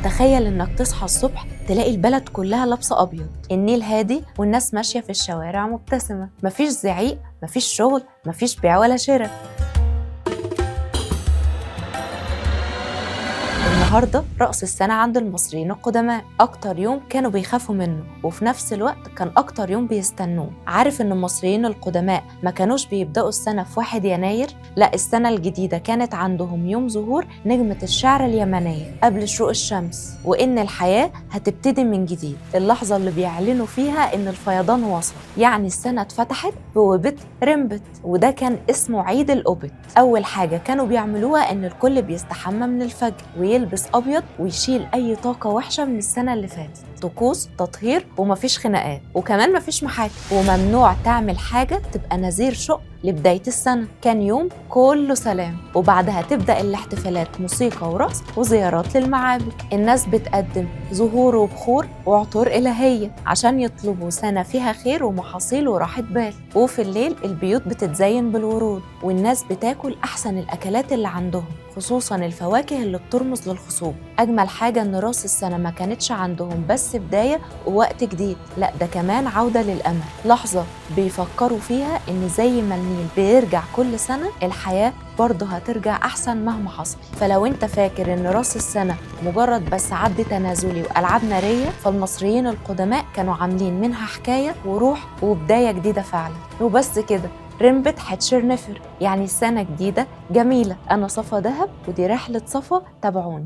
تخيل إنك تصحى الصبح تلاقي البلد كلها لابسة أبيض، النيل هادي والناس ماشية في الشوارع مبتسمة، مفيش زعيق، مفيش شغل، مفيش بيع ولا شراء. النهاردة رأس السنة عند المصريين القدماء، أكتر يوم كانوا بيخافوا منه وفي نفس الوقت كان أكتر يوم بيستنوه. عارف إن المصريين القدماء ما كانوش بيبدأوا السنة في 1 يناير؟ لا، السنة الجديدة كانت عندهم يوم ظهور نجمة الشعر اليمنية قبل شروق الشمس، وإن الحياة هتبتدي من جديد، اللحظة اللي بيعلنوا فيها إن الفيضان وصل، يعني السنة اتفتحت بوبت رمبت، وده كان اسمه عيد الأوبت. أول حاجة كانوا بيعملوها إن الكل بيستحمى من الفجر ويلبس أبيض ويشيل أي طاقة وحشة من السنة اللي فاتت. طقوس تطهير ومفيش خناقات، وكمان مفيش محاكم، وممنوع تعمل حاجة تبقى نذير شق لبداية السنة. كان يوم كله سلام، وبعدها تبدأ الاحتفالات، موسيقى ورقص وزيارات للمعابد. الناس بتقدم زهور وبخور وعطور إلهية عشان يطلبوا سنة فيها خير ومحاصيل وراحة بال. وفي الليل البيوت بتتزين بالورود، والناس بتاكل أحسن الأكلات اللي عندهم، خصوصاً الفواكه اللي بترمز للخصوب. أجمل حاجة إن راس السنة ما كانتش عندهم بس بداية ووقت جديد، لا ده كمان عودة للأمل، لحظة بيفكروا فيها إن زي ما النيل بيرجع كل سنة، الحياة برضه هترجع أحسن مهما حصل. فلو أنت فاكر إن راس السنة مجرد بس عد تنازلي وألعاب نارية، فالمصريين القدماء كانوا عاملين منها حكاية وروح وبداية جديدة فعلا. وبس كده، رمبت حتشر نفر، يعني السنة جديدة جميلة. أنا صفا دهب، ودي رحلة صفا، تابعوني.